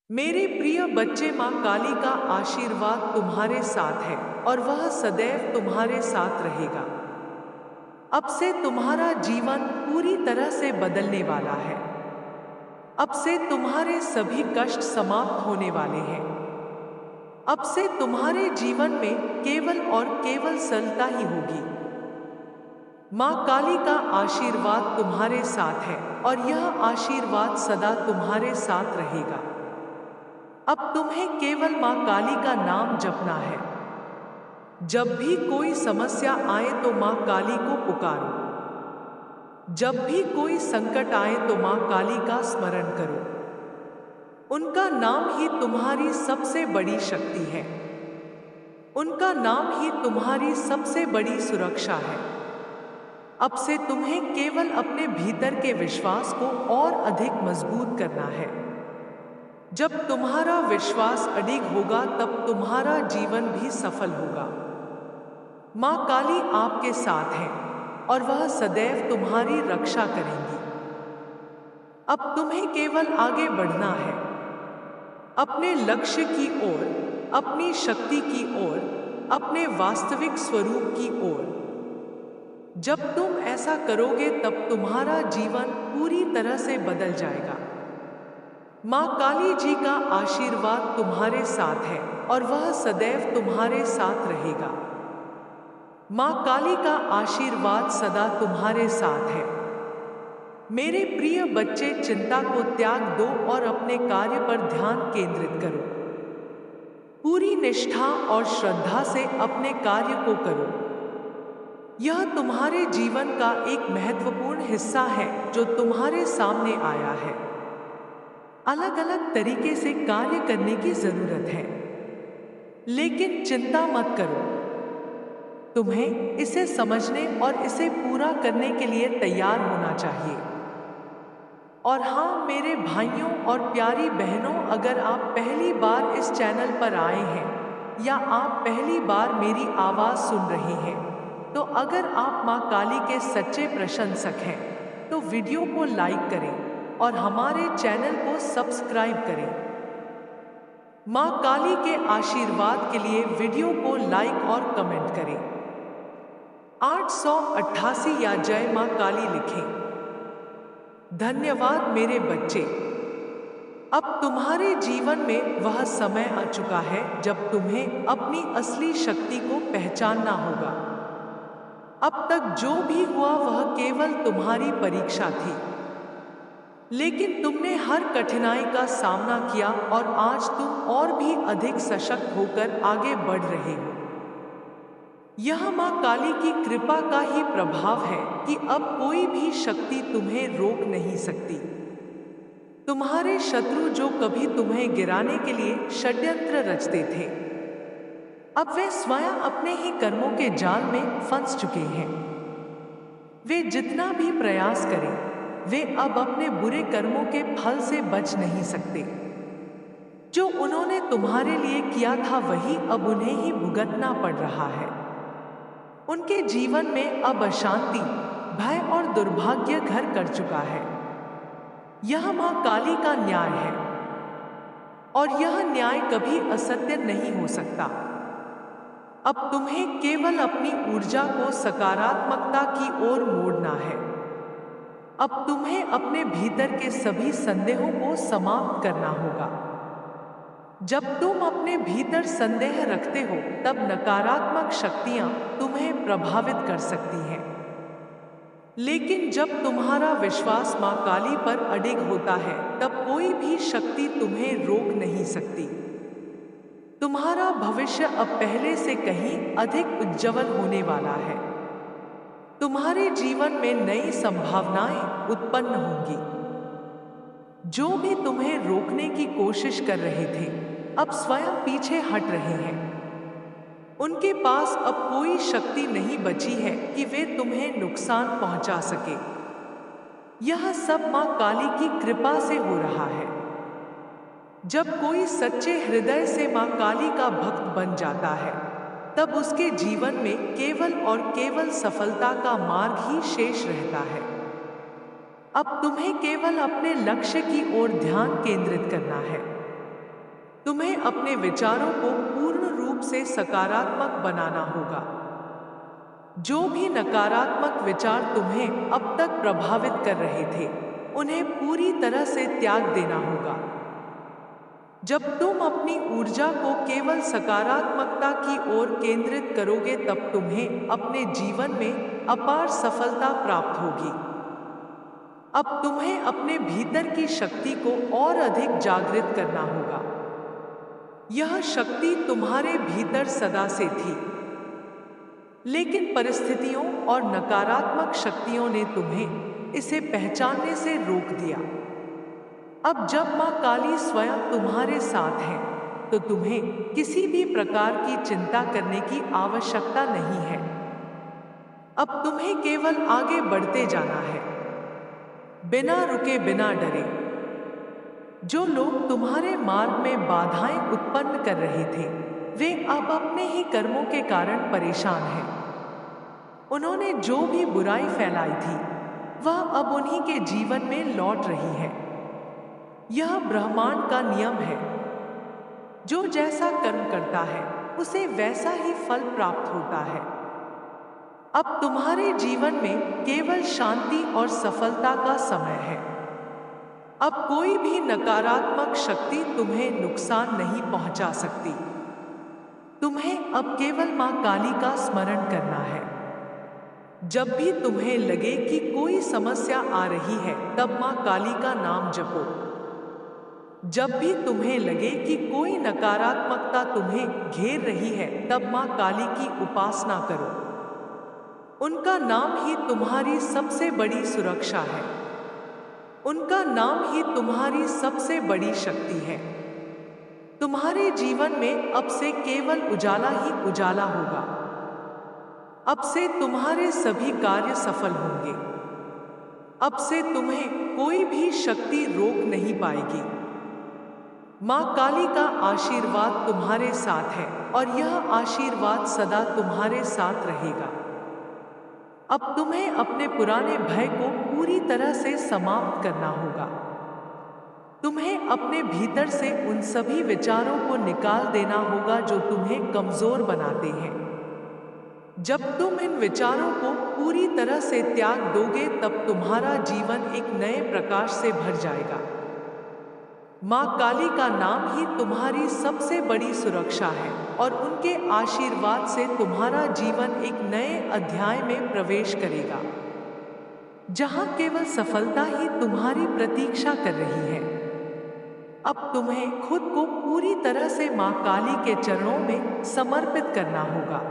मेरे प्रिय बच्चे, माँ काली का आशीर्वाद तुम्हारे साथ है और वह सदैव तुम्हारे साथ रहेगा। अब से तुम्हारा जीवन पूरी तरह से बदलने वाला है। अब से तुम्हारे सभी कष्ट समाप्त होने वाले हैं। अब से तुम्हारे जीवन में केवल और केवल सरलता ही होगी। माँ काली का आशीर्वाद तुम्हारे साथ है और यह आशीर्वाद सदा तुम्हारे साथ रहेगा। अब तुम्हें केवल माँ काली का नाम जपना है। जब भी कोई समस्या आए तो माँ काली को पुकारो। जब भी कोई संकट आए तो माँ काली का स्मरण करो। उनका नाम ही तुम्हारी सबसे बड़ी शक्ति है। उनका नाम ही तुम्हारी सबसे बड़ी सुरक्षा है। अब से तुम्हें केवल अपने भीतर के विश्वास को और अधिक मजबूत करना है। जब तुम्हारा विश्वास अडिग होगा तब तुम्हारा जीवन भी सफल होगा। माँ काली आपके साथ है और वह सदैव तुम्हारी रक्षा करेंगी। अब तुम्हें केवल आगे बढ़ना है, अपने लक्ष्य की ओर, अपनी शक्ति की ओर, अपने वास्तविक स्वरूप की ओर। जब तुम ऐसा करोगे तब तुम्हारा जीवन पूरी तरह से बदल जाएगा। माँ काली जी का आशीर्वाद तुम्हारे साथ है और वह सदैव तुम्हारे साथ रहेगा। माँ काली का आशीर्वाद सदा तुम्हारे साथ है। मेरे प्रिय बच्चे, चिंता को त्याग दो और अपने कार्य पर ध्यान केंद्रित करो। पूरी निष्ठा और श्रद्धा से अपने कार्य को करो। यह तुम्हारे जीवन का एक महत्वपूर्ण हिस्सा है जो तुम्हारे सामने आया है। अलग अलग तरीके से कार्य करने की जरूरत है, लेकिन चिंता मत करो। तुम्हें इसे समझने और इसे पूरा करने के लिए तैयार होना चाहिए। और हाँ मेरे भाइयों और प्यारी बहनों, अगर आप पहली बार इस चैनल पर आए हैं या आप पहली बार मेरी आवाज़ सुन रहे हैं, तो अगर आप माँ काली के सच्चे प्रशंसक हैं तो वीडियो को लाइक करें और हमारे चैनल को सब्सक्राइब करें। माँ काली के आशीर्वाद के लिए वीडियो को लाइक और कमेंट करें। 888 या जय माँ काली लिखें। धन्यवाद मेरे बच्चे। अब तुम्हारे जीवन में वह समय आ चुका है जब तुम्हें अपनी असली शक्ति को पहचानना होगा। अब तक जो भी हुआ वह केवल तुम्हारी परीक्षा थी, लेकिन तुमने हर कठिनाई का सामना किया और आज तुम और भी अधिक सशक्त होकर आगे बढ़ रहे हो। यह माँ काली की कृपा का ही प्रभाव है कि अब कोई भी शक्ति तुम्हें रोक नहीं सकती। तुम्हारे शत्रु जो कभी तुम्हें गिराने के लिए षड्यंत्र रचते थे, अब वे स्वयं अपने ही कर्मों के जाल में फंस चुके हैं। वे जितना भी प्रयास करें, वे अब अपने बुरे कर्मों के फल से बच नहीं सकते। जो उन्होंने तुम्हारे लिए किया था वही अब उन्हें ही भुगतना पड़ रहा है। उनके जीवन में अब अशांति, भय और दुर्भाग्य घर कर चुका है। यह माँ काली का न्याय है और यह न्याय कभी असत्य नहीं हो सकता। अब तुम्हें केवल अपनी ऊर्जा को सकारात्मकता की ओर मोड़ना है। अब तुम्हें अपने भीतर के सभी संदेहों को समाप्त करना होगा। जब तुम अपने भीतर संदेह रखते हो तब नकारात्मक शक्तियां तुम्हें प्रभावित कर सकती हैं, लेकिन जब तुम्हारा विश्वास माँ काली पर अडिग होता है तब कोई भी शक्ति तुम्हें रोक नहीं सकती। तुम्हारा भविष्य अब पहले से कहीं अधिक उज्जवल होने वाला है। तुम्हारे जीवन में नई संभावनाएं उत्पन्न होंगी। जो भी तुम्हें रोकने की कोशिश कर रहे थे अब स्वयं पीछे हट रहे हैं। उनके पास अब कोई शक्ति नहीं बची है कि वे तुम्हें नुकसान पहुंचा सके। यह सब माँ काली की कृपा से हो रहा है। जब कोई सच्चे हृदय से माँ काली का भक्त बन जाता है तब उसके जीवन में केवल और केवल सफलता का मार्ग ही शेष रहता है। अब तुम्हें केवल अपने लक्ष्य की ओर ध्यान केंद्रित करना है। तुम्हें अपने विचारों को पूर्ण रूप से सकारात्मक बनाना होगा। जो भी नकारात्मक विचार तुम्हें अब तक प्रभावित कर रहे थे, उन्हें पूरी तरह से त्याग देना होगा। जब तुम अपनी ऊर्जा को केवल सकारात्मकता की ओर केंद्रित करोगे, तब तुम्हें अपने जीवन में अपार सफलता प्राप्त होगी। अब तुम्हें अपने भीतर की शक्ति को और अधिक जागृत करना होगा। यह शक्ति तुम्हारे भीतर सदा से थी, लेकिन परिस्थितियों और नकारात्मक शक्तियों ने तुम्हें इसे पहचानने से रोक दिया। अब जब मां काली स्वयं तुम्हारे साथ है, तो तुम्हें किसी भी प्रकार की चिंता करने की आवश्यकता नहीं है। अब तुम्हें केवल आगे बढ़ते जाना है, बिना रुके, बिना डरे। जो लोग तुम्हारे मार्ग में बाधाएं उत्पन्न कर रहे थे, वे अब अपने ही कर्मों के कारण परेशान हैं। उन्होंने जो भी बुराई फैलाई थी, वह अब उन्हीं के जीवन में लौट रही है। यह ब्रह्मांड का नियम है। जो जैसा कर्म करता है, उसे वैसा ही फल प्राप्त होता है। अब तुम्हारे जीवन में केवल शांति और सफलता का समय है। अब कोई भी नकारात्मक शक्ति तुम्हें नुकसान नहीं पहुंचा सकती। तुम्हें अब केवल मां काली का स्मरण करना है। जब भी तुम्हें लगे कि कोई समस्या आ रही है, तब मां काली का नाम जपो। जब भी तुम्हें लगे कि कोई नकारात्मकता तुम्हें घेर रही है, तब मां काली की उपासना करो। उनका नाम ही तुम्हारी सबसे बड़ी सुरक्षा है। उनका नाम ही तुम्हारी सबसे बड़ी शक्ति है। तुम्हारे जीवन में अब से केवल उजाला ही उजाला होगा। अब से तुम्हारे सभी कार्य सफल होंगे। अब से तुम्हें कोई भी शक्ति रोक नहीं पाएगी। मां काली का आशीर्वाद तुम्हारे साथ है, और यह आशीर्वाद सदा तुम्हारे साथ रहेगा। अब तुम्हें अपने पुराने भय को पूरी तरह से समाप्त करना होगा। तुम्हें अपने भीतर से उन सभी विचारों को निकाल देना होगा जो तुम्हें कमजोर बनाते हैं। जब तुम इन विचारों को पूरी तरह से त्याग दोगे, तब तुम्हारा जीवन एक नए प्रकाश से भर जाएगा। मां काली का नाम ही तुम्हारी सबसे बड़ी सुरक्षा है, और उनके आशीर्वाद से तुम्हारा जीवन एक नए अध्याय में प्रवेश करेगा, जहां केवल सफलता ही तुम्हारी प्रतीक्षा कर रही है। अब तुम्हें खुद को पूरी तरह से मां काली के चरणों में समर्पित करना होगा।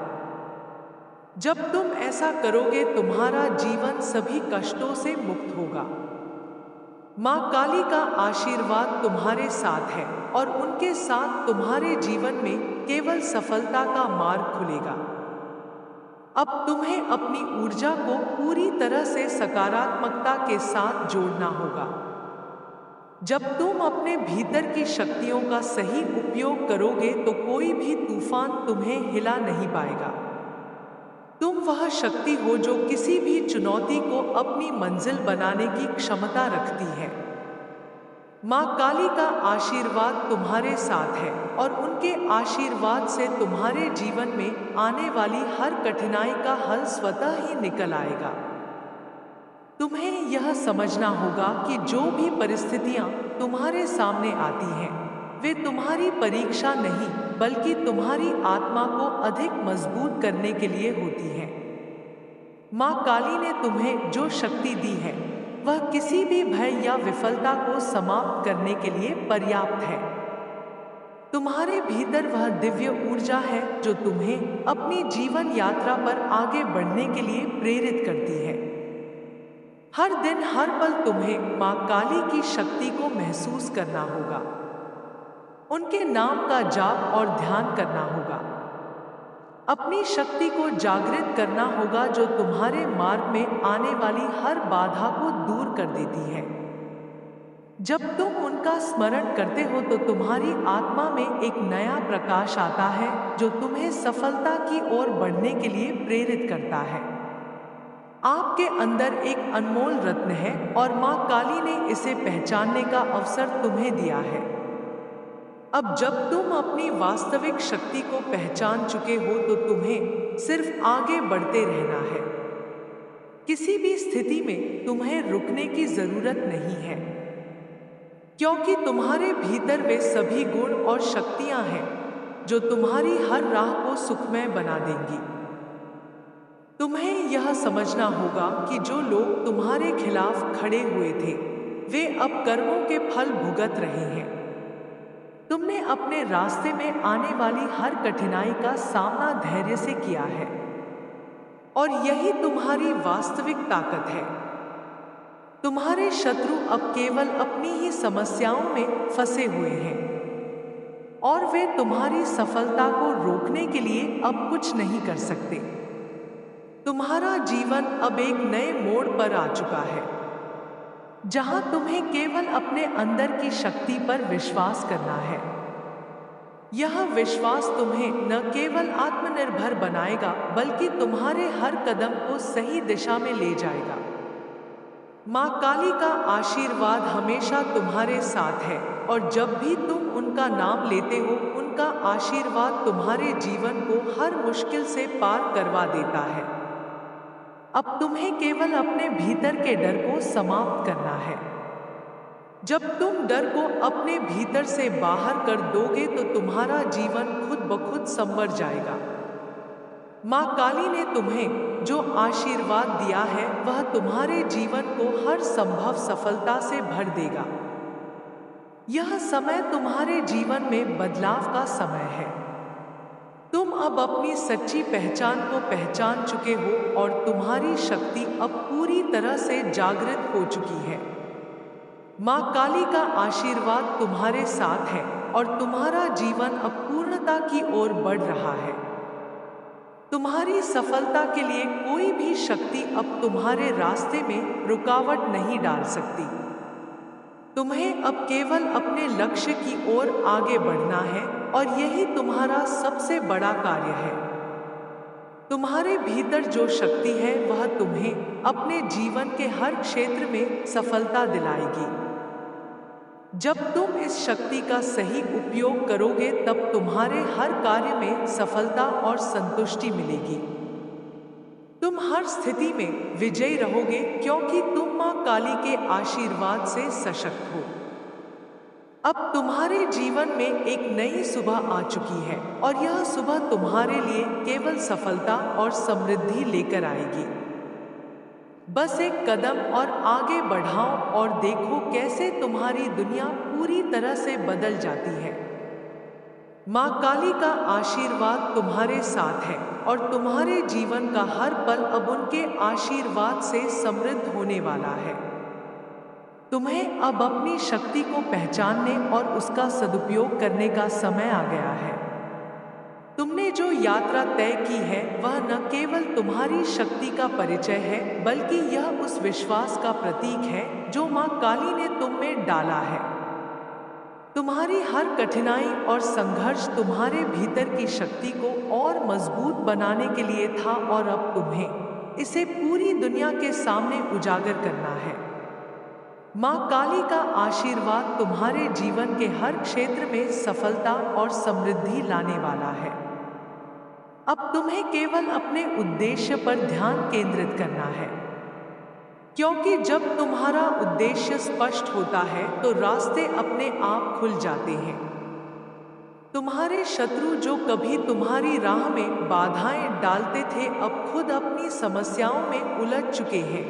जब तुम ऐसा करोगे, तुम्हारा जीवन सभी कष्टों से मुक्त होगा। मां काली का आशीर्वाद तुम्हारे साथ है, और उनके साथ तुम्हारे जीवन में केवल सफलता का मार्ग खुलेगा। अब तुम्हें अपनी ऊर्जा को पूरी तरह से सकारात्मकता के साथ जोड़ना होगा। जब तुम अपने भीतर की शक्तियों का सही उपयोग करोगे, तो कोई भी तूफान तुम्हें हिला नहीं पाएगा। तुम वह शक्ति हो जो किसी भी चुनौती को अपनी मंजिल बनाने की क्षमता रखती है। मां काली का आशीर्वाद तुम्हारे साथ है, और उनके आशीर्वाद से तुम्हारे जीवन में आने वाली हर कठिनाई का हल स्वतः ही निकल आएगा। तुम्हें यह समझना होगा कि जो भी परिस्थितियां तुम्हारे सामने आती हैं, वे तुम्हारी परीक्षा नहीं, बल्कि तुम्हारी आत्मा को अधिक मजबूत करने के लिए होती हैं। मां काली ने तुम्हें जो शक्ति दी है, वह किसी भी भय या विफलता को समाप्त करने के लिए पर्याप्त है। तुम्हारे भीतर वह दिव्य ऊर्जा है जो तुम्हें अपनी जीवन यात्रा पर आगे बढ़ने के लिए प्रेरित करती है। हर दिन, हर पल तुम्हें मां काली की शक्ति को महसूस करना होगा। उनके नाम का जाप और ध्यान करना होगा। अपनी शक्ति को जागृत करना होगा, जो तुम्हारे मार्ग में आने वाली हर बाधा को दूर कर देती है। जब तुम उनका स्मरण करते हो, तो तुम्हारी आत्मा में एक नया प्रकाश आता है, जो तुम्हें सफलता की ओर बढ़ने के लिए प्रेरित करता है। आपके अंदर एक अनमोल रत्न है, और मां काली ने इसे पहचानने का अवसर तुम्हें दिया है। अब जब तुम अपनी वास्तविक शक्ति को पहचान चुके हो तो तुम्हें सिर्फ आगे बढ़ते रहना है। किसी भी स्थिति में तुम्हें रुकने की जरूरत नहीं है, क्योंकि तुम्हारे भीतर वे सभी गुण और शक्तियां हैं जो तुम्हारी हर राह को सुखमय बना देंगी। तुम्हें यह समझना होगा कि जो लोग तुम्हारे खिलाफ खड़े हुए थे, वे अब कर्मों के फल भुगत रहे हैं। तुमने अपने रास्ते में आने वाली हर कठिनाई का सामना धैर्य से किया है, और यही तुम्हारी वास्तविक ताकत है। तुम्हारे शत्रु अब केवल अपनी ही समस्याओं में फंसे हुए हैं, और वे तुम्हारी सफलता को रोकने के लिए अब कुछ नहीं कर सकते। तुम्हारा जीवन अब एक नए मोड़ पर आ चुका है, जहां तुम्हें केवल अपने अंदर की शक्ति पर विश्वास करना है। यह विश्वास तुम्हें न केवल आत्मनिर्भर बनाएगा, बल्कि तुम्हारे हर कदम को सही दिशा में ले जाएगा। माँ काली का आशीर्वाद हमेशा तुम्हारे साथ है, और जब भी तुम उनका नाम लेते हो, उनका आशीर्वाद तुम्हारे जीवन को हर मुश्किल से पार करवा देता है। अब तुम्हें केवल अपने भीतर के डर को समाप्त करना है। जब तुम डर को अपने भीतर से बाहर कर दोगे तो तुम्हारा जीवन खुद ब खुद संवर जाएगा। माँ काली ने तुम्हें जो आशीर्वाद दिया है, वह तुम्हारे जीवन को हर संभव सफलता से भर देगा। यह समय तुम्हारे जीवन में बदलाव का समय है। तुम अब अपनी सच्ची पहचान को पहचान चुके हो, और तुम्हारी शक्ति अब पूरी तरह से जागृत हो चुकी है। माँ काली का आशीर्वाद तुम्हारे साथ है, और तुम्हारा जीवन अब पूर्णता की ओर बढ़ रहा है। तुम्हारी सफलता के लिए कोई भी शक्ति अब तुम्हारे रास्ते में रुकावट नहीं डाल सकती। तुम्हें अब केवल अपने लक्ष्य की ओर आगे बढ़ना है, और यही तुम्हारा सबसे बड़ा कार्य है। तुम्हारे भीतर जो शक्ति है, वह तुम्हें अपने जीवन के हर क्षेत्र में सफलता दिलाएगी। जब तुम इस शक्ति का सही उपयोग करोगे, तब तुम्हारे हर कार्य में सफलता और संतुष्टि मिलेगी। तुम हर स्थिति में विजयी रहोगे, क्योंकि तुम माँ काली के आशीर्वाद से सशक्त हो। अब तुम्हारे जीवन में एक नई सुबह आ चुकी है, और यह सुबह तुम्हारे लिए केवल सफलता और समृद्धि लेकर आएगी। बस एक कदम और आगे बढ़ाओ, और देखो कैसे तुम्हारी दुनिया पूरी तरह से बदल जाती है। माँ काली का आशीर्वाद तुम्हारे साथ है, और तुम्हारे जीवन का हर पल अब उनके आशीर्वाद से समृद्ध होने वाला है। तुम्हें अब अपनी शक्ति को पहचानने और उसका सदुपयोग करने का समय आ गया है। तुमने जो यात्रा तय की है, वह न केवल तुम्हारी शक्ति का परिचय है, बल्कि यह उस विश्वास का प्रतीक है जो माँ काली ने तुम में डाला है। तुम्हारी हर कठिनाई और संघर्ष तुम्हारे भीतर की शक्ति को और मजबूत बनाने के लिए था, और अब तुम्हें इसे पूरी दुनिया के सामने उजागर करना है। माँ काली का आशीर्वाद तुम्हारे जीवन के हर क्षेत्र में सफलता और समृद्धि लाने वाला है। अब तुम्हें केवल अपने उद्देश्य पर ध्यान केंद्रित करना है, क्योंकि जब तुम्हारा उद्देश्य स्पष्ट होता है तो रास्ते अपने आप खुल जाते हैं। तुम्हारे शत्रु जो कभी तुम्हारी राह में बाधाएं डालते थे, अब खुद अपनी समस्याओं में उलझ चुके हैं,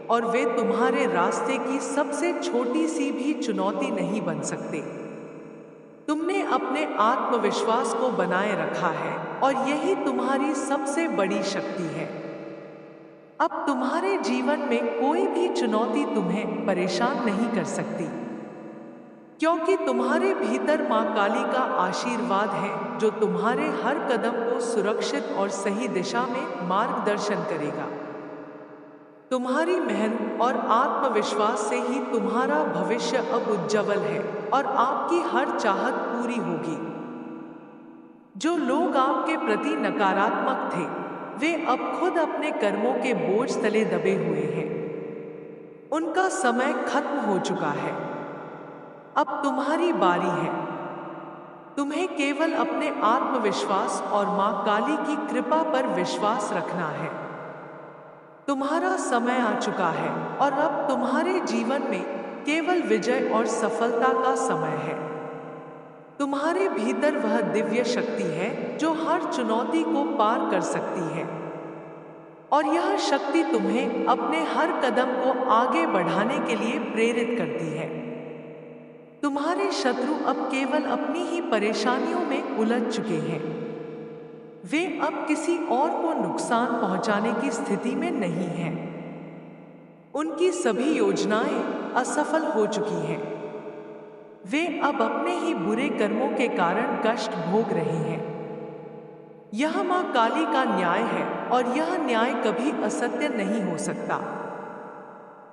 और वे तुम्हारे रास्ते की सबसे छोटी सी भी चुनौती नहीं बन सकते। तुमने अपने आत्मविश्वास को बनाए रखा है, और यही तुम्हारी सबसे बड़ी शक्ति है। अब तुम्हारे जीवन में कोई भी चुनौती तुम्हें परेशान नहीं कर सकती, क्योंकि तुम्हारे भीतर माँ काली का आशीर्वाद है जो तुम्हारे हर कदम को सुरक्षित और सही दिशा में मार्गदर्शन करेगा। तुम्हारी मेहनत और आत्मविश्वास से ही तुम्हारा भविष्य अब उज्जवल है, और आपकी हर चाहत पूरी होगी। जो लोग आपके प्रति नकारात्मक थे, वे अब खुद अपने कर्मों के बोझ तले दबे हुए हैं। उनका समय खत्म हो चुका है। अब तुम्हारी बारी है। तुम्हें केवल अपने आत्मविश्वास और मां काली की कृपा पर विश्वास रखना है। तुम्हारा समय आ चुका है और अब तुम्हारे जीवन में केवल विजय और सफलता का समय है। तुम्हारे भीतर वह दिव्य शक्ति है जो हर चुनौती को पार कर सकती है, और यह शक्ति तुम्हें अपने हर कदम को आगे बढ़ाने के लिए प्रेरित करती है। तुम्हारे शत्रु अब केवल अपनी ही परेशानियों में उलझ चुके हैं। वे अब किसी और को नुकसान पहुंचाने की स्थिति में नहीं हैं। उनकी सभी योजनाएं असफल हो चुकी हैं। वे अब अपने ही बुरे कर्मों के कारण कष्ट भोग रहे हैं। यह मां काली का न्याय है और यह न्याय कभी असत्य नहीं हो सकता।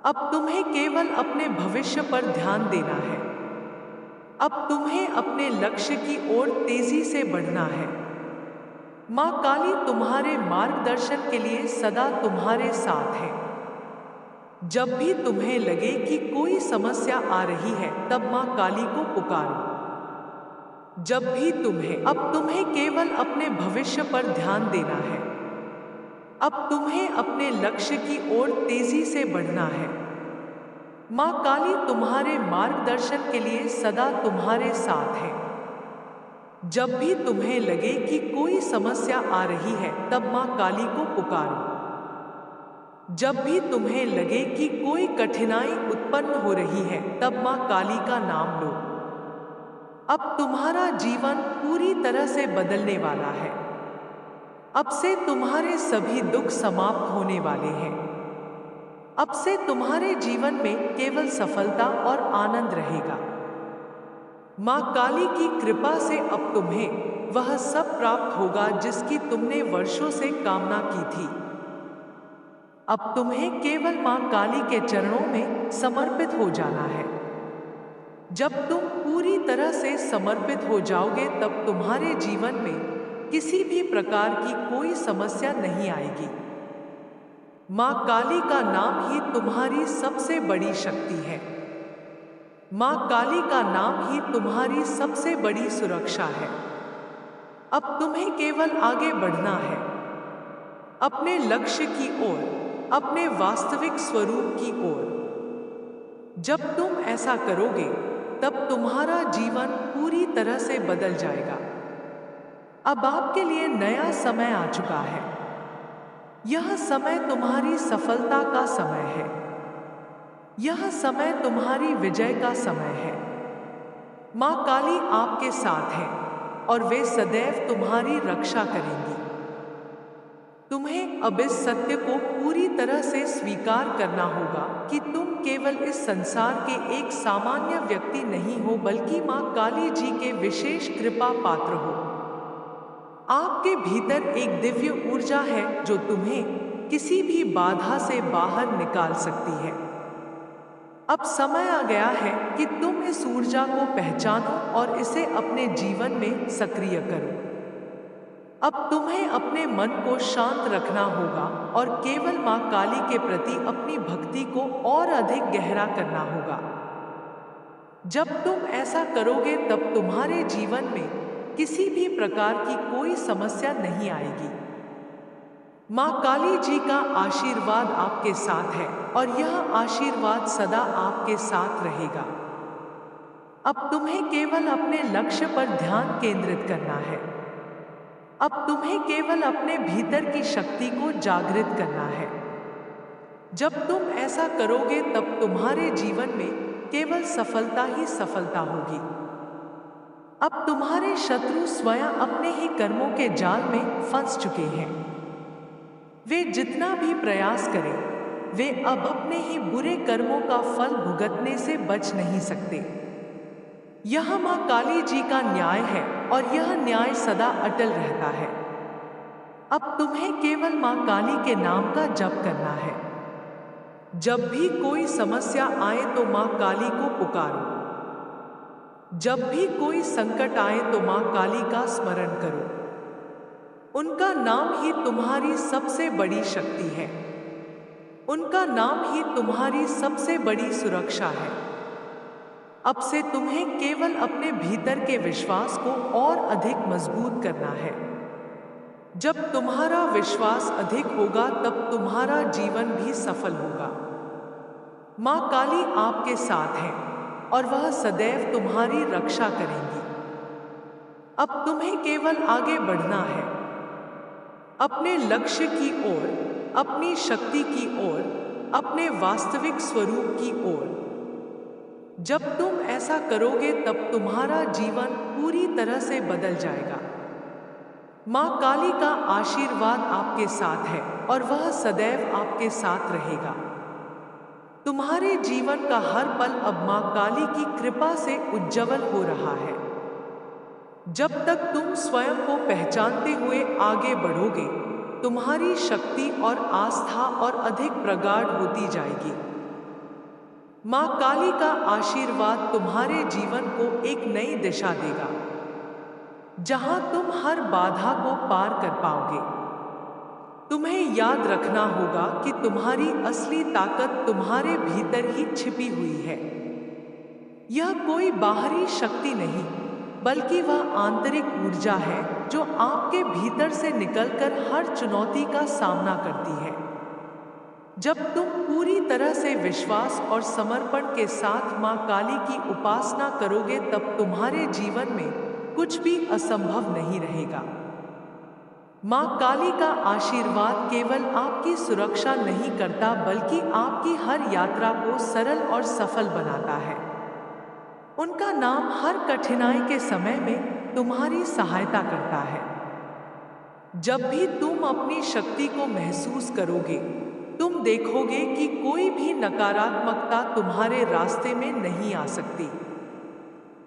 अब तुम्हें केवल अपने भविष्य पर ध्यान देना है। अब तुम्हें अपने लक्ष्य की ओर तेजी से बढ़ना है। मां काली तुम्हारे मार्गदर्शन के लिए सदा तुम्हारे साथ है। जब भी तुम्हें लगे कि कोई समस्या आ रही है, तब मां काली को पुकारो। जब भी अब तुम्हें केवल अपने भविष्य पर ध्यान देना है। अब तुम्हें अपने लक्ष्य की ओर तेजी से बढ़ना है। मां काली तुम्हारे मार्गदर्शन के लिए सदा तुम्हारे साथ है। जब भी तुम्हें लगे कि कोई समस्या आ रही है, तब मां काली को पुकारो। जब भी तुम्हें लगे कि कोई कठिनाई उत्पन्न हो रही है, तब मां काली का नाम लो। अब तुम्हारा जीवन पूरी तरह से बदलने वाला है। अब से तुम्हारे सभी दुख समाप्त होने वाले हैं। अब से तुम्हारे जीवन में केवल सफलता और आनंद रहेगा। मां काली की कृपा से अब तुम्हें वह सब प्राप्त होगा जिसकी तुमने वर्षों से कामना की थी। अब तुम्हें केवल मां काली के चरणों में समर्पित हो जाना है। जब तुम पूरी तरह से समर्पित हो जाओगे, तब तुम्हारे जीवन में किसी भी प्रकार की कोई समस्या नहीं आएगी। मां काली का नाम ही तुम्हारी सबसे बड़ी शक्ति है। मां काली का नाम ही तुम्हारी सबसे बड़ी सुरक्षा है। अब तुम्हें केवल आगे बढ़ना है, अपने लक्ष्य की ओर, अपने वास्तविक स्वरूप की ओर। जब तुम ऐसा करोगे, तब तुम्हारा जीवन पूरी तरह से बदल जाएगा। अब आपके लिए नया समय आ चुका है। यह समय तुम्हारी सफलता का समय है। यह समय तुम्हारी विजय का समय है। मां काली आपके साथ है और वे सदैव तुम्हारी रक्षा करेंगी। तुम्हें अब इस सत्य को पूरी तरह से स्वीकार करना होगा कि तुम केवल इस संसार के एक सामान्य व्यक्ति नहीं हो, बल्कि मां काली जी के विशेष कृपा पात्र हो। आपके भीतर एक दिव्य ऊर्जा है जो तुम्हें किसी भी बाधा से बाहर निकाल सकती है। अब समय आ गया है कि तुम इस ऊर्जा को पहचानो और इसे अपने जीवन में सक्रिय करो। अब तुम्हें अपने मन को शांत रखना होगा और केवल मां काली के प्रति अपनी भक्ति को और अधिक गहरा करना होगा। जब तुम ऐसा करोगे, तब तुम्हारे जीवन में किसी भी प्रकार की कोई समस्या नहीं आएगी। मां काली जी का आशीर्वाद आपके साथ है और यह आशीर्वाद सदा आपके साथ रहेगा। अब तुम्हें केवल अपने लक्ष्य पर ध्यान केंद्रित करना है। अब तुम्हें केवल अपने भीतर की शक्ति को जागृत करना है। जब तुम ऐसा करोगे, तब तुम्हारे जीवन में केवल सफलता ही सफलता होगी। अब तुम्हारे शत्रु स्वयं अपने ही कर्मों के जाल में फंस चुके हैं। वे जितना भी प्रयास करें, वे अब अपने ही बुरे कर्मों का फल भुगतने से बच नहीं सकते। यह मां काली जी का न्याय है और यह न्याय सदा अटल रहता है। अब तुम्हें केवल मां काली के नाम का जप करना है। जब भी कोई समस्या आए तो मां काली को पुकारो। जब भी कोई संकट आए तो मां काली का स्मरण करो। उनका नाम ही तुम्हारी सबसे बड़ी शक्ति है। उनका नाम ही तुम्हारी सबसे बड़ी सुरक्षा है। अब से तुम्हें केवल अपने भीतर के विश्वास को और अधिक मजबूत करना है। जब तुम्हारा विश्वास अधिक होगा तब तुम्हारा जीवन भी सफल होगा। माँ काली आपके साथ है और वह सदैव तुम्हारी रक्षा करेंगी। अब तुम्हें केवल आगे बढ़ना है, अपने लक्ष्य की ओर, अपनी शक्ति की ओर, अपने वास्तविक स्वरूप की ओर। जब तुम ऐसा करोगे तब तुम्हारा जीवन पूरी तरह से बदल जाएगा। माँ काली का आशीर्वाद आपके साथ है और वह सदैव आपके साथ रहेगा। तुम्हारे जीवन का हर पल अब माँ काली की कृपा से उज्जवल हो रहा है। जब तक तुम स्वयं को पहचानते हुए आगे बढ़ोगे, तुम्हारी शक्ति और आस्था और अधिक प्रगाढ़ होती जाएगी। माँ काली का आशीर्वाद तुम्हारे जीवन को एक नई दिशा देगा, जहां तुम हर बाधा को पार कर पाओगे। तुम्हें याद रखना होगा कि तुम्हारी असली ताकत तुम्हारे भीतर ही छिपी हुई है। यह कोई बाहरी शक्ति नहीं, बल्कि वह आंतरिक ऊर्जा है जो आपके भीतर से निकलकर हर चुनौती का सामना करती है। जब तुम पूरी तरह से विश्वास और समर्पण के साथ माँ काली की उपासना करोगे तब तुम्हारे जीवन में कुछ भी असंभव नहीं रहेगा। माँ काली का आशीर्वाद केवल आपकी सुरक्षा नहीं करता, बल्कि आपकी हर यात्रा को सरल और सफल बनाता है। उनका नाम हर कठिनाई के समय में तुम्हारी सहायता करता है। जब भी तुम अपनी शक्ति को महसूस करोगे, तुम देखोगे कि कोई भी नकारात्मकता तुम्हारे रास्ते में नहीं आ सकती।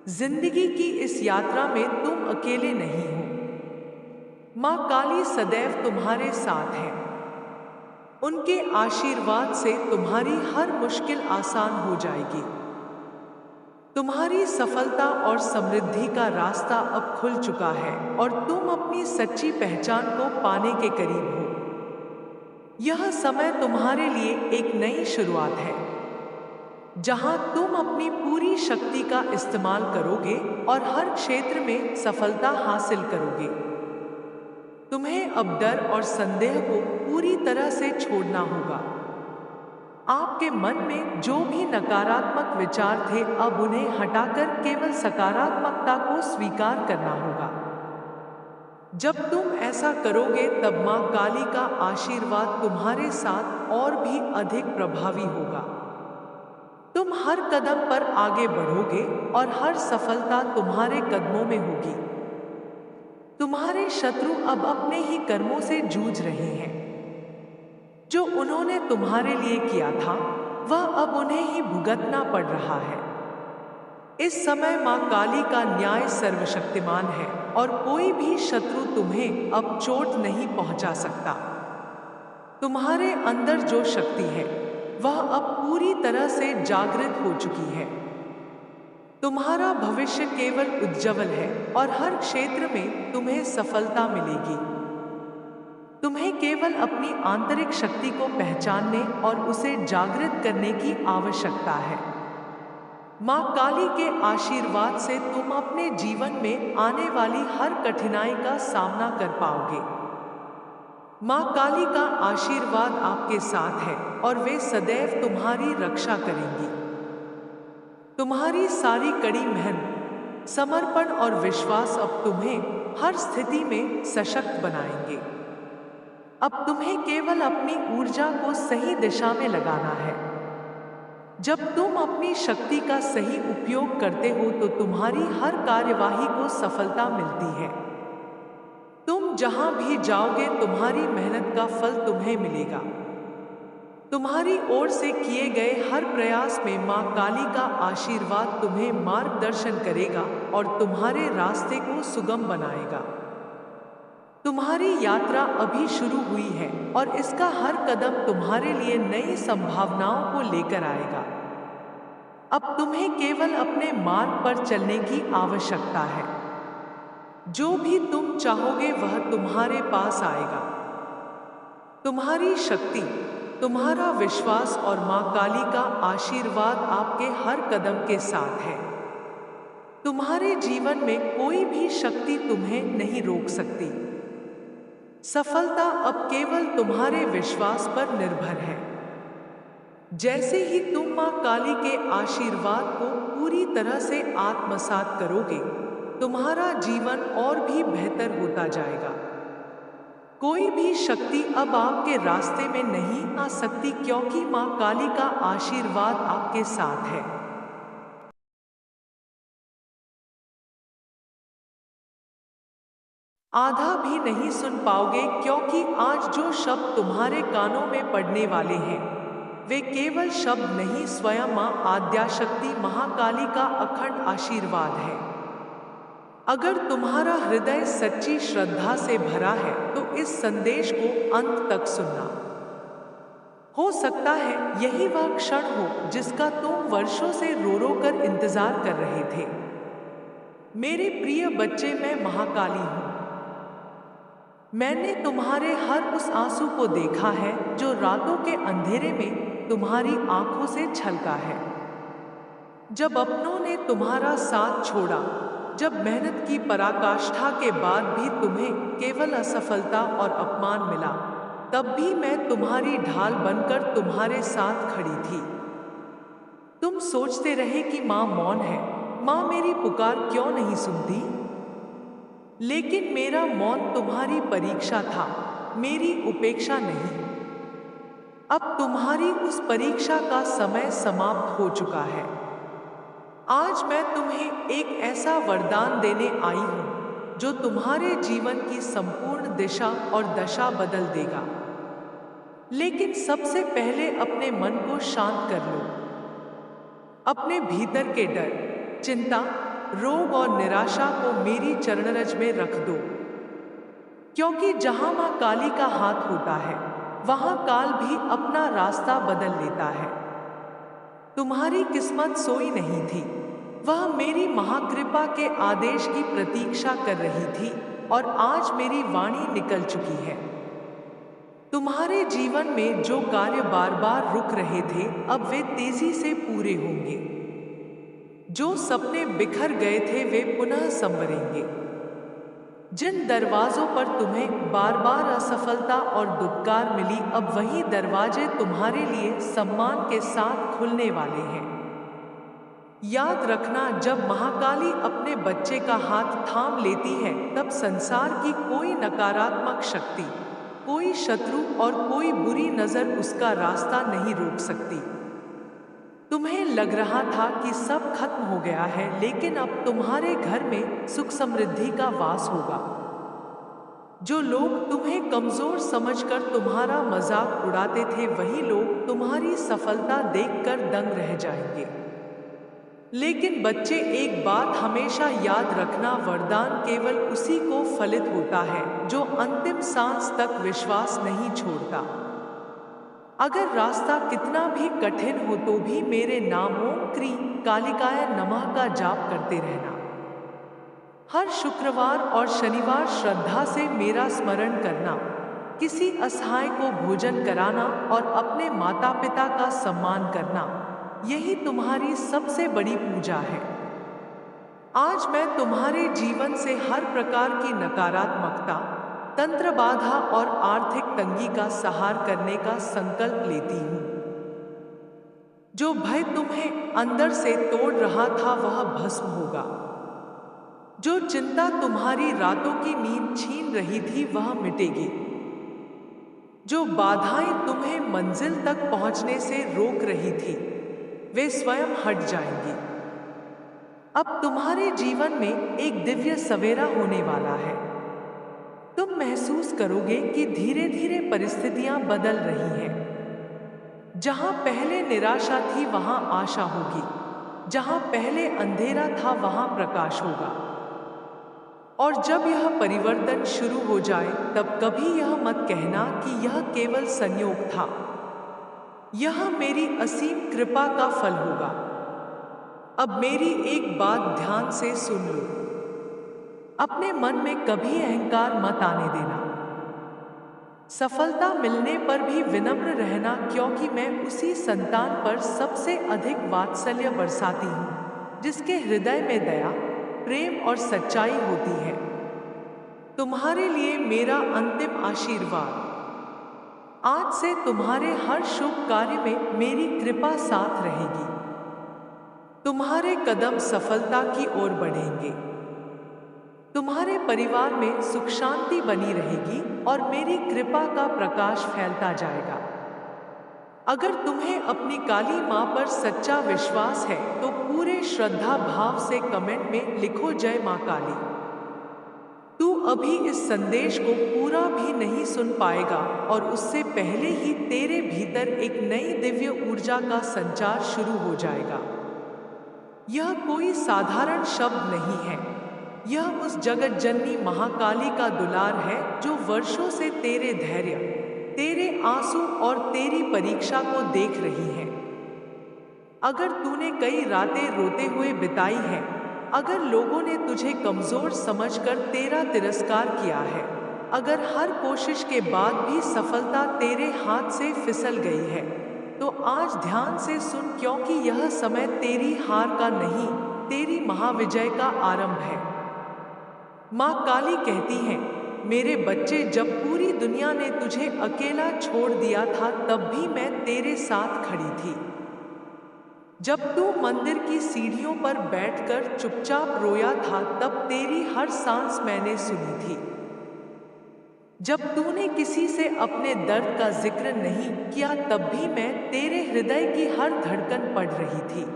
जिंदगी की इस यात्रा में तुम अकेले नहीं हो। माँ काली सदैव तुम्हारे साथ है। उनके आशीर्वाद से तुम्हारी हर मुश्किल आसान हो जाएगी। तुम्हारी सफलता और समृद्धि का रास्ता अब खुल चुका है और तुम अपनी सच्ची पहचान को पाने के करीब हो। यह समय तुम्हारे लिए एक नई शुरुआत है, जहां तुम अपनी पूरी शक्ति का इस्तेमाल करोगे और हर क्षेत्र में सफलता हासिल करोगे। तुम्हें अब डर और संदेह को पूरी तरह से छोड़ना होगा। आपके मन में जो भी नकारात्मक विचार थे, अब उन्हें हटाकर केवल सकारात्मकता को स्वीकार करना होगा। जब तुम ऐसा करोगे तब माँ काली का आशीर्वाद तुम्हारे साथ और भी अधिक प्रभावी होगा। तुम हर कदम पर आगे बढ़ोगे और हर सफलता तुम्हारे कदमों में होगी। तुम्हारे शत्रु अब अपने ही कर्मों से जूझ रहे हैं। जो उन्होंने तुम्हारे लिए किया था, वह अब उन्हें ही भुगतना पड़ रहा है। इस समय माँ काली का न्याय सर्वशक्तिमान है और कोई भी शत्रु तुम्हें अब चोट नहीं पहुंचा सकता। तुम्हारे अंदर जो शक्ति है, वह अब पूरी तरह से जागृत हो चुकी है। तुम्हारा भविष्य केवल उज्जवल है और हर क्षेत्र में तुम्हें सफलता मिलेगी। तुम्हें केवल अपनी आंतरिक शक्ति को पहचानने और उसे जागृत करने की आवश्यकता है। माँ काली के आशीर्वाद से तुम अपने जीवन में आने वाली हर कठिनाई का सामना कर पाओगे। माँ काली का आशीर्वाद आपके साथ है और वे सदैव तुम्हारी रक्षा करेंगी। तुम्हारी सारी कड़ी मेहनत, समर्पण और विश्वास अब तुम्हें हर स्थिति में सशक्त बनाएंगे। अब तुम्हें केवल अपनी ऊर्जा को सही दिशा में लगाना है। जब तुम अपनी शक्ति का सही उपयोग करते हो तो तुम्हारी हर कार्यवाही को सफलता मिलती है। तुम जहां भी जाओगे, तुम्हारी मेहनत का फल तुम्हें मिलेगा। तुम्हारी ओर से किए गए हर प्रयास में माँ काली का आशीर्वाद तुम्हें मार्गदर्शन करेगा और तुम्हारे रास्ते को सुगम बनाएगा। तुम्हारी यात्रा अभी शुरू हुई है और इसका हर कदम तुम्हारे लिए नई संभावनाओं को लेकर आएगा। अब तुम्हें केवल अपने मार्ग पर चलने की आवश्यकता है। जो भी तुम चाहोगे वह तुम्हारे पास आएगा। तुम्हारी शक्ति, तुम्हारा विश्वास और माँ काली का आशीर्वाद आपके हर कदम के साथ है। तुम्हारे जीवन में कोई भी शक्ति तुम्हें नहीं रोक सकती। सफलता अब केवल तुम्हारे विश्वास पर निर्भर है। जैसे ही तुम माँ काली के आशीर्वाद को पूरी तरह से आत्मसात करोगे, तुम्हारा जीवन और भी बेहतर होता जाएगा। कोई भी शक्ति अब आपके रास्ते में नहीं आ सकती, क्योंकि माँ काली का आशीर्वाद आपके साथ है। आधा भी नहीं सुन पाओगे, क्योंकि आज जो शब्द तुम्हारे कानों में पड़ने वाले हैं, वे केवल शब्द नहीं, स्वयं माँ आद्याशक्ति महाकाली का अखंड आशीर्वाद है। अगर तुम्हारा हृदय सच्ची श्रद्धा से भरा है तो इस संदेश को अंत तक सुनना। हो सकता है यही वह क्षण हो जिसका तुम वर्षों से रो रो कर इंतजार कर रहे थे। मेरे प्रिय बच्चे, मैं महाकाली हूँ। मैंने तुम्हारे हर उस आंसू को देखा है जो रातों के अंधेरे में तुम्हारी आंखों से छलका है। जब अपनों ने तुम्हारा साथ छोड़ा, जब मेहनत की पराकाष्ठा के बाद भी तुम्हें केवल असफलता और अपमान मिला, तब भी मैं तुम्हारी ढाल बनकर तुम्हारे साथ खड़ी थी। तुम सोचते रहे कि माँ मौन है, माँ मेरी पुकार क्यों नहीं सुनती? लेकिन मेरा मौन तुम्हारी परीक्षा था, मेरी उपेक्षा नहीं। अब तुम्हारी उस परीक्षा का समय समाप्त हो चुका है। आज मैं तुम्हें एक ऐसा वरदान देने आई हूं जो तुम्हारे जीवन की संपूर्ण दिशा और दशा बदल देगा। लेकिन सबसे पहले अपने मन को शांत कर लो। अपने भीतर के डर, चिंता, रोग और निराशा को मेरी चरणरज में रख दो, क्योंकि जहां मां काली का हाथ होता है, वहां काल भी अपना रास्ता बदल लेता है। तुम्हारी किस्मत सोई नहीं थी, वह मेरी महाकृपा के आदेश की प्रतीक्षा कर रही थी, और आज मेरी वाणी निकल चुकी है। तुम्हारे जीवन में जो कार्य बार बार रुक रहे थे, अब वे तेजी से पूरे होंगे। जो सपने बिखर गए थे, वे पुनः संवरेंगे। जिन दरवाजों पर तुम्हें बार बार असफलता और दुत्कार मिली, अब वही दरवाजे तुम्हारे लिए सम्मान के साथ खुलने वाले हैं। याद रखना, जब महाकाली अपने बच्चे का हाथ थाम लेती है, तब संसार की कोई नकारात्मक शक्ति, कोई शत्रु और कोई बुरी नजर उसका रास्ता नहीं रोक सकती। तुम्हें लग रहा था कि सब खत्म हो गया है, लेकिन अब तुम्हारे घर में सुख समृद्धि का वास होगा। जो लोग तुम्हें कमजोर समझकर तुम्हारा मजाक उड़ाते थे, वही लोग तुम्हारी सफलता देखकर दंग रह जाएंगे। लेकिन बच्चे, एक बात हमेशा याद रखना, वरदान केवल उसी को फलित होता है जो अंतिम सांस तक विश्वास नहीं छोड़ता। अगर रास्ता कितना भी कठिन हो तो भी मेरे नाम ओम क्रीं कालिकाय नमः का जाप करते रहना। हर शुक्रवार और शनिवार श्रद्धा से मेरा स्मरण करना, किसी असहाय को भोजन कराना और अपने माता पिता का सम्मान करना, यही तुम्हारी सबसे बड़ी पूजा है। आज मैं तुम्हारे जीवन से हर प्रकार की नकारात्मकता, तंत्र बाधा और आर्थिक तंगी का संहार करने का संकल्प लेती हूँ। जो भय तुम्हें अंदर से तोड़ रहा था, वह भस्म होगा। जो चिंता तुम्हारी रातों की नींद छीन रही थी, वह मिटेगी। जो बाधाएं तुम्हें मंजिल तक पहुंचने से रोक रही थी, वे स्वयं हट जाएंगी। अब तुम्हारे जीवन में एक दिव्य सवेरा होने वाला है। तुम महसूस करोगे कि धीरे धीरे परिस्थितियां बदल रही हैं। जहां पहले निराशा थी, वहां आशा होगी। जहां पहले अंधेरा था, वहां प्रकाश होगा। और जब यह परिवर्तन शुरू हो जाए, तब कभी यह मत कहना कि यह केवल संयोग था। यह मेरी असीम कृपा का फल होगा। अब मेरी एक बात ध्यान से सुन लो। अपने मन में कभी अहंकार मत आने देना। सफलता मिलने पर भी विनम्र रहना, क्योंकि मैं उसी संतान पर सबसे अधिक वात्सल्य बरसाती हूँ जिसके हृदय में दया, प्रेम और सच्चाई होती है। तुम्हारे लिए मेरा अंतिम आशीर्वाद। आज से तुम्हारे हर शुभ कार्य में मेरी कृपा साथ रहेगी। तुम्हारे कदम सफलता की ओर बढ़ेंगे। तुम्हारे परिवार में सुख शांति बनी रहेगी और मेरी कृपा का प्रकाश फैलता जाएगा। अगर तुम्हें अपनी काली माँ पर सच्चा विश्वास है तो पूरे श्रद्धा भाव से कमेंट में लिखो, जय माँ काली। तू अभी इस संदेश को पूरा भी नहीं सुन पाएगा और उससे पहले ही तेरे भीतर एक नई दिव्य ऊर्जा का संचार शुरू हो जाएगा। यह कोई साधारण शब्द नहीं है, यह उस जगत जननी महाकाली का दुलार है जो वर्षों से तेरे धैर्य, तेरे आंसू और तेरी परीक्षा को देख रही है। अगर तूने कई रातें रोते हुए बिताई हैं, अगर लोगों ने तुझे कमजोर समझकर तेरा तिरस्कार किया है, अगर हर कोशिश के बाद भी सफलता तेरे हाथ से फिसल गई है, तो आज ध्यान से सुन, क्योंकि यह समय तेरी हार का नहीं, तेरी महाविजय का आरंभ है। माँ काली कहती है, मेरे बच्चे, जब पूरी दुनिया ने तुझे अकेला छोड़ दिया था तब भी मैं तेरे साथ खड़ी थी। जब तू मंदिर की सीढ़ियों पर बैठकर चुपचाप रोया था तब तेरी हर सांस मैंने सुनी थी। जब तूने किसी से अपने दर्द का जिक्र नहीं किया तब भी मैं तेरे हृदय की हर धड़कन पढ़ रही थी।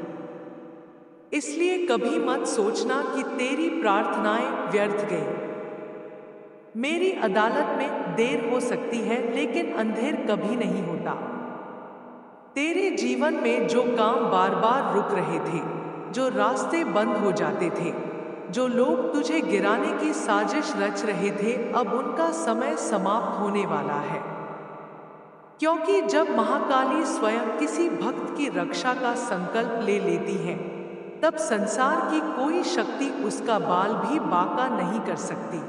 इसलिए कभी मत सोचना कि तेरी प्रार्थनाएं व्यर्थ गई। मेरी अदालत में देर हो सकती है लेकिन अंधेर कभी नहीं होता। तेरे जीवन में जो काम बार बार रुक रहे थे, जो रास्ते बंद हो जाते थे, जो लोग तुझे गिराने की साजिश रच रहे थे, अब उनका समय समाप्त होने वाला है। क्योंकि जब महाकाली स्वयं किसी भक्त की रक्षा का संकल्प ले लेती है, तब संसार की कोई शक्ति उसका बाल भी बांका नहीं कर सकती।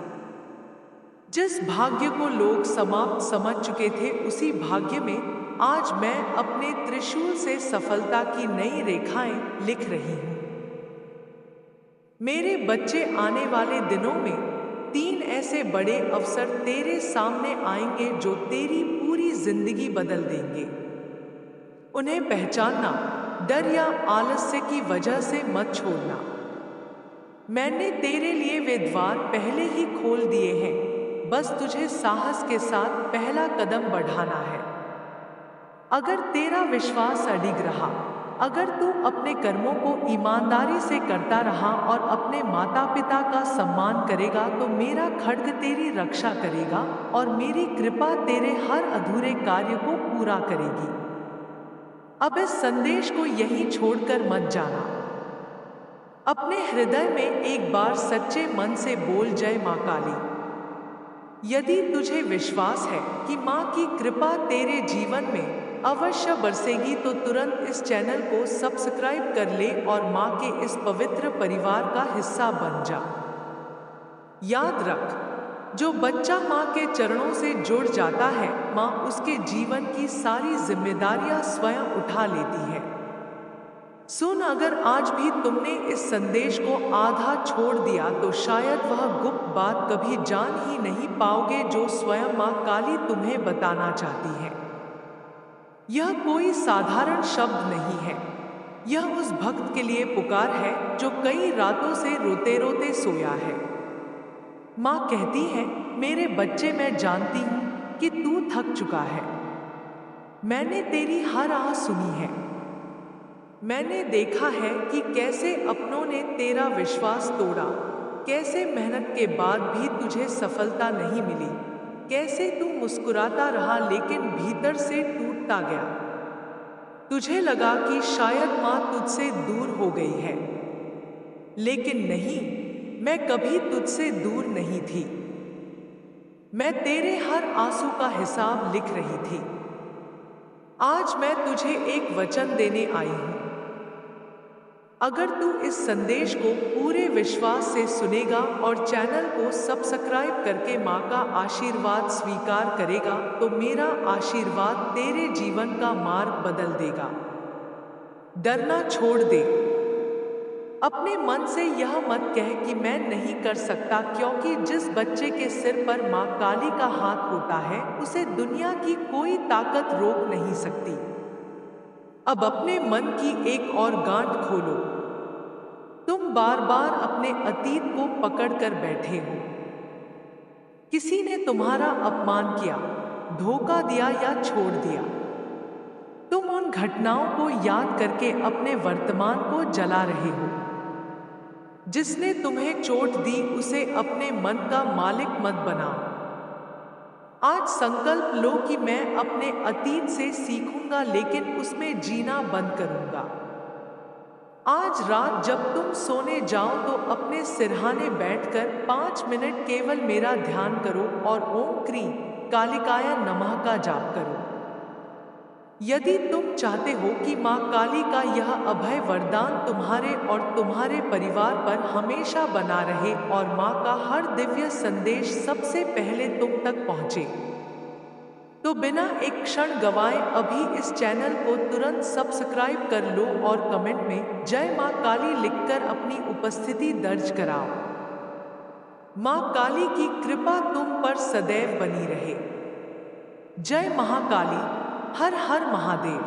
जिस भाग्य को लोग समाप्त समझ चुके थे, उसी भाग्य में आज मैं अपने त्रिशूल से सफलता की नई रेखाएं लिख रही हूं। मेरे बच्चे, आने वाले दिनों में 3 ऐसे बड़े अवसर तेरे सामने आएंगे जो तेरी पूरी जिंदगी बदल देंगे। उन्हें पहचानना, डर या आलस्य की वजह से मत छोड़ना। मैंने तेरे लिए वे द्वार पहले ही खोल दिए हैं, बस तुझे साहस के साथ पहला कदम बढ़ाना है। अगर तेरा विश्वास अडिग रहा, अगर तू अपने कर्मों को ईमानदारी से करता रहा और अपने माता पिता का सम्मान करेगा, तो मेरा खड्ग तेरी रक्षा करेगा और मेरी कृपा तेरे हर अधूरे कार्य को पूरा करेगी। अब इस संदेश को यहीं छोड़कर मत जाना। अपने हृदय में एक बार सच्चे मन से बोल, जय माँ काली। यदि तुझे विश्वास है कि माँ की कृपा तेरे जीवन में अवश्य बरसेगी, तो तुरंत इस चैनल को सब्सक्राइब कर ले और माँ के इस पवित्र परिवार का हिस्सा बन जा। याद रख, जो बच्चा माँ के चरणों से जुड़ जाता है, माँ उसके जीवन की सारी जिम्मेदारियां स्वयं उठा लेती है। सुन, अगर आज भी तुमने इस संदेश को आधा छोड़ दिया तो शायद वह गुप्त बात कभी जान ही नहीं पाओगे जो स्वयं माँ काली तुम्हें बताना चाहती है। यह कोई साधारण शब्द नहीं है, यह उस भक्त के लिए पुकार है जो कई रातों से रोते रोते सोया है। माँ कहती है, मेरे बच्चे, मैं जानती हूँ कि तू थक चुका है। मैंने तेरी हर आह सुनी है। मैंने देखा है कि कैसे अपनों ने तेरा विश्वास तोड़ा, कैसे मेहनत के बाद भी तुझे सफलता नहीं मिली, कैसे तू मुस्कुराता रहा लेकिन भीतर से टूटता गया। तुझे लगा कि शायद माँ तुझसे दूर हो गई है, लेकिन नहीं, मैं कभी तुझसे दूर नहीं थी। मैं तेरे हर आंसू का हिसाब लिख रही थी। आज मैं तुझे एक वचन देने आई हूँ। अगर तू इस संदेश को पूरे विश्वास से सुनेगा और चैनल को सब्सक्राइब करके माँ का आशीर्वाद स्वीकार करेगा, तो मेरा आशीर्वाद तेरे जीवन का मार्ग बदल देगा। डरना छोड़ दे। अपने मन से यह मत कह कि मैं नहीं कर सकता, क्योंकि जिस बच्चे के सिर पर माँ काली का हाथ होता है उसे दुनिया की कोई ताकत रोक नहीं सकती। अब अपने मन की एक और गांठ खोलो। तुम बार बार अपने अतीत को पकड़कर बैठे हो। किसी ने तुम्हारा अपमान किया, धोखा दिया या छोड़ दिया। तुम उन घटनाओं को याद करके अपने वर्तमान को जला रहे हो। जिसने तुम्हें चोट दी उसे अपने मन का मालिक मत बनाओ। आज संकल्प लो कि मैं अपने अतीत से सीखूंगा, लेकिन उसमें जीना बंद करूंगा। आज रात जब तुम सोने जाओ तो अपने सिरहाने बैठकर 5 मिनट केवल मेरा ध्यान करो और ओम क्रीं कालिकाय नमः का जाप करो। यदि तुम चाहते हो कि माँ काली का यह अभय वरदान तुम्हारे और तुम्हारे परिवार पर हमेशा बना रहे और माँ का हर दिव्य संदेश सबसे पहले तुम तक पहुँचे, तो बिना एक क्षण गवाए अभी इस चैनल को तुरंत सब्सक्राइब कर लो और कमेंट में जय माँ काली लिखकर अपनी उपस्थिति दर्ज कराओ। माँ काली की कृपा तुम पर सदैव बनी रहे। जय महाकाली। हर हर महादेव।